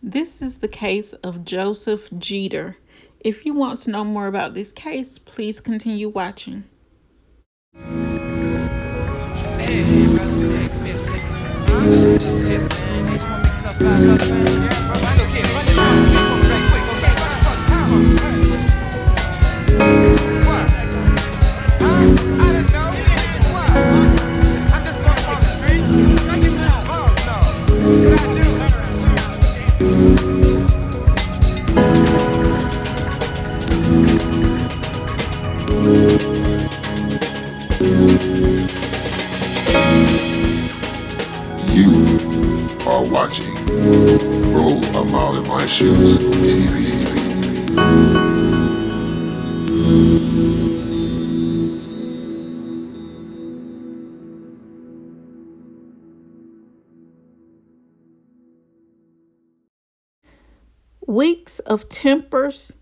This is the case of Joseph Jeter. If you want to know more about this case, please continue watching. You are watching Roll a Mile in My Shoes TV. Weeks of tempers,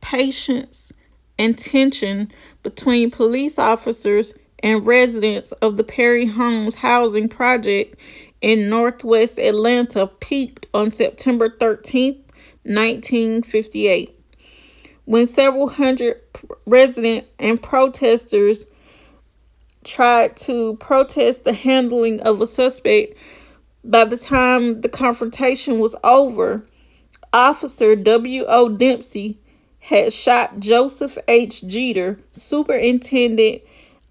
patience, and tension between police officers and residents of the Perry Homes housing project in Northwest Atlanta peaked on September 13th, 1958, when several hundred residents and protesters tried to protest the handling of a suspect. By the time the confrontation was over, Officer W.O. Dempsey had shot Joseph H. Jeter, superintendent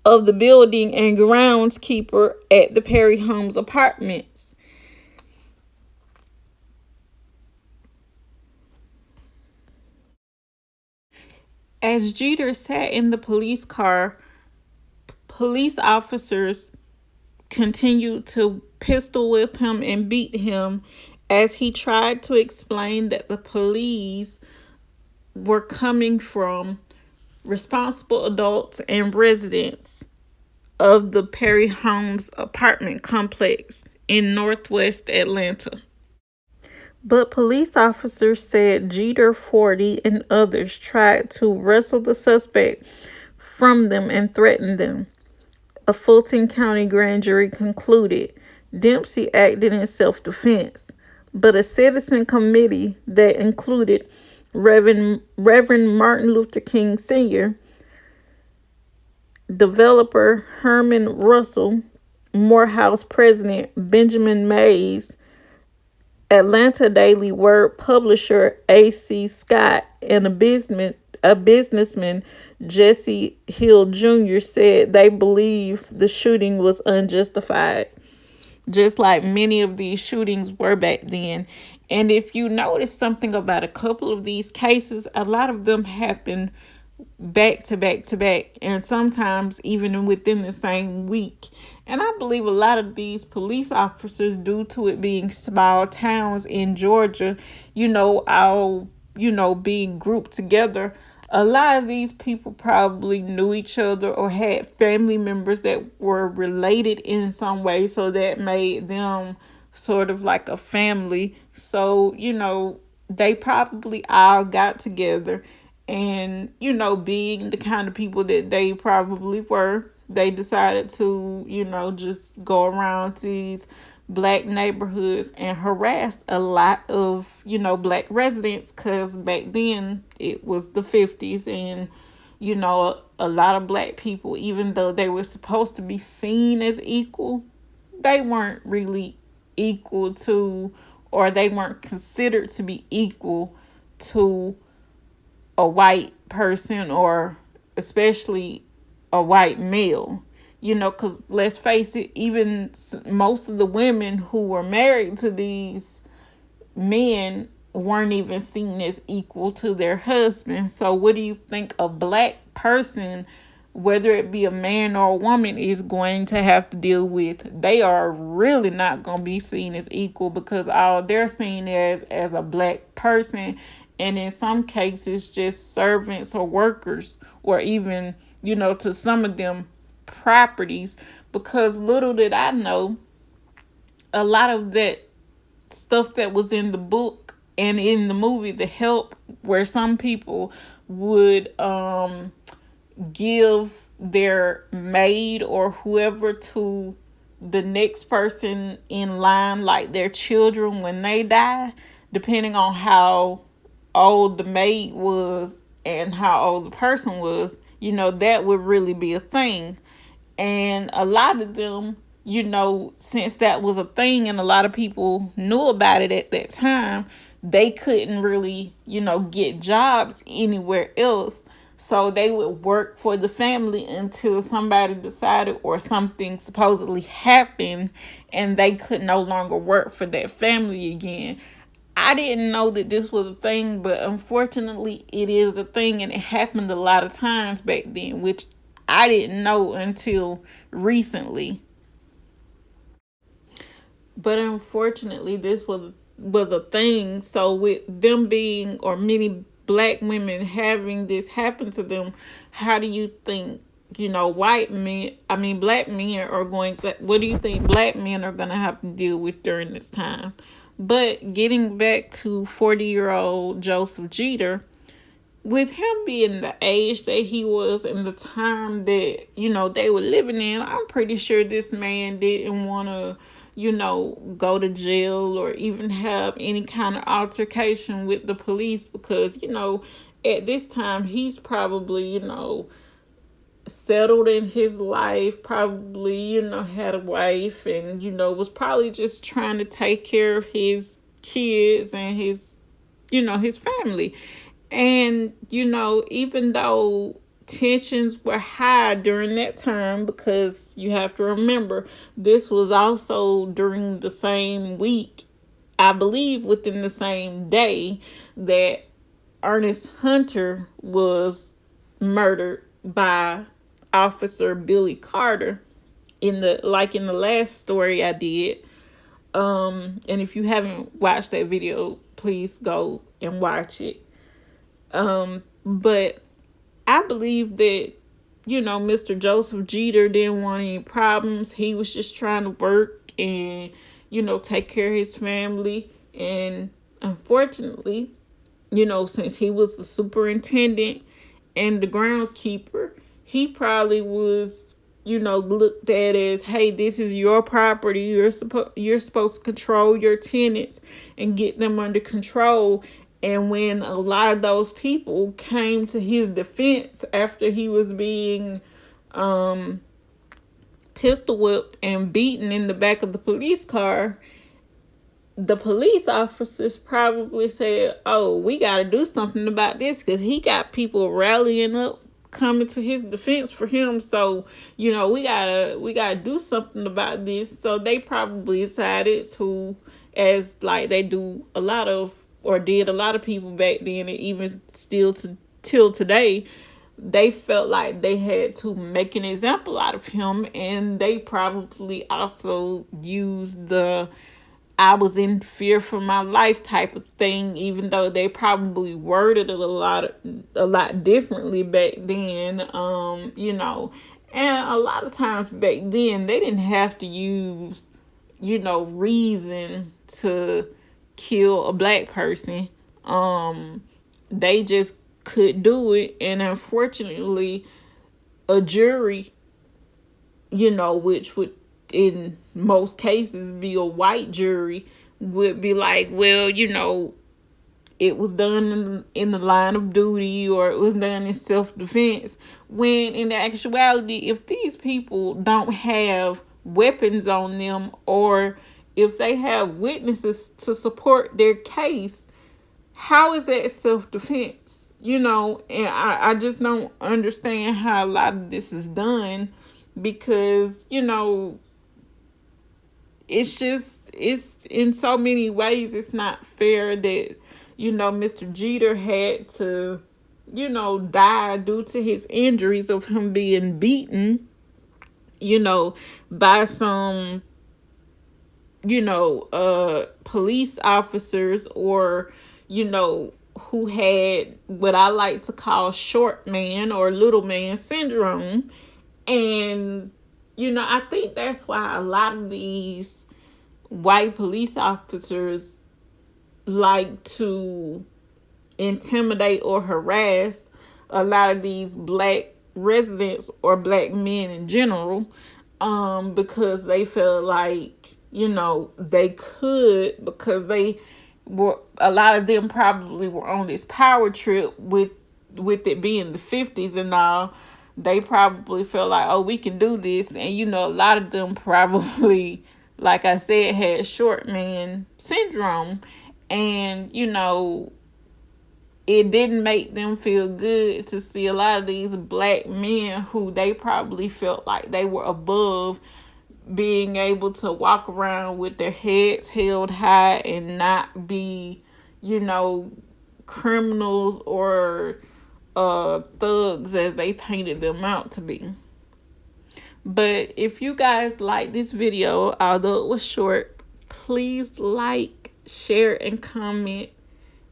of the building and groundskeeper at the Perry Homes apartments. As Jeter sat in the police car, police officers continued to pistol whip him and beat him as he tried to explain that the police were coming from responsible adults and residents of the Perry Homes apartment complex in Northwest Atlanta. But police officers said Jeter, 40, and others tried to wrestle the suspect from them and threaten them. A Fulton County grand jury concluded Dempsey acted in self-defense, but a citizen committee that included Reverend Martin Luther King Sr., developer Herman Russell, Morehouse president Benjamin Mays, Atlanta Daily Word publisher A.C. Scott, and a businessman, Jesse Hill Jr., said they believe the shooting was unjustified, just like many of these shootings were back then. And if you notice something about a couple of these cases, a lot of them happen back to back to back, and sometimes even within the same week. And I believe a lot of these police officers, due to it being small towns in Georgia, all being grouped together, a lot of these people probably knew each other or had family members that were related in some way, so that made them sort of like a family. So, they probably all got together, and, being the kind of people that they probably were, they decided to, just go around these black neighborhoods and harass a lot of, black residents, because back then it was the 50s, and, a lot of black people, even though they were supposed to be seen as equal, they weren't really equal to, or they weren't considered to be equal to a white person, or especially a white male, because let's face it, even most of the women who were married to these men weren't even seen as equal to their husbands. So what do you think a black person, whether it be a man or a woman, is going to have to deal with? They are really not going to be seen as equal, because all they're seen as a black person, and in some cases just servants or workers, or even, to some of them, properties. Because little did I know, a lot of that stuff that was in the book and in the movie The Help, where some people would give their maid or whoever to the next person in line, like their children, when they die, depending on how old the maid was and how old the person was, that would really be a thing. And a lot of them, since that was a thing and a lot of people knew about it at that time, they couldn't really, get jobs anywhere else. So they would work for the family until somebody decided or something supposedly happened and they could no longer work for that family again. I didn't know that this was a thing, but unfortunately it is a thing, and it happened a lot of times back then, which I didn't know until recently. But unfortunately this was a thing. So with them being, or many black women having this happen to them, how do you think, black men are going to, what do you think black men are going to have to deal with during this time? But getting back to 40-year-old Joseph Jeter, with him being the age that he was and the time that, they were living in, I'm pretty sure this man didn't want to, go to jail or even have any kind of altercation with the police because, at this time he's probably, settled in his life, probably, had a wife and, was probably just trying to take care of his kids and his family. And, even though tensions were high during that time, because you have to remember, this was also during the same week, I believe within the same day, that Ernest Hunter was murdered by Officer Billy Carter in the last story I did. And if you haven't watched that video, please go and watch it. But I believe that, Mr. Joseph Jeter didn't want any problems. He was just trying to work and, take care of his family. And unfortunately, since he was the superintendent and the groundskeeper, he probably was, looked at as, hey, this is your property. You're supposed to control your tenants and get them under control. And when a lot of those people came to his defense after he was being pistol whipped and beaten in the back of the police car, the police officers probably said, oh, we got to do something about this because he got people rallying up, coming to his defense for him. So, we gotta do something about this. So they probably decided to, as like they do a lot of, or did a lot of people back then, and even still till today, they felt like they had to make an example out of him. And they probably also used the I was in fear for my life type of thing, even though they probably worded it a lot differently back then. And a lot of times back then they didn't have to use, reason to kill a black person. They just could do it. And unfortunately, a jury, which would in most cases be a white jury, would be like, well, it was done in the line of duty, or it was done in self-defense. When in actuality, if these people don't have weapons on them, or if they have witnesses to support their case, how is that self-defense? And I just don't understand how a lot of this is done, because, it's in so many ways, it's not fair that, Mr. Jeter had to, die due to his injuries of him being beaten, by some, police officers, or, who had what I like to call short man or little man syndrome. And, I think that's why a lot of these white police officers like to intimidate or harass a lot of these black residents or black men in general, because they feel like, they could, because they a lot of them probably were on this power trip with it being the 50s and all. They probably felt like, oh, we can do this. And, you know, a lot of them probably, like I said, had short man syndrome. And, you know, it didn't make them feel good to see a lot of these black men who they probably felt like they were above being able to walk around with their heads held high and not be, you know, criminals or thugs as they painted them out to be. But if you guys like this video, although it was short, please like, share, and comment,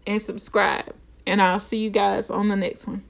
and subscribe. And I'll see you guys on the next one.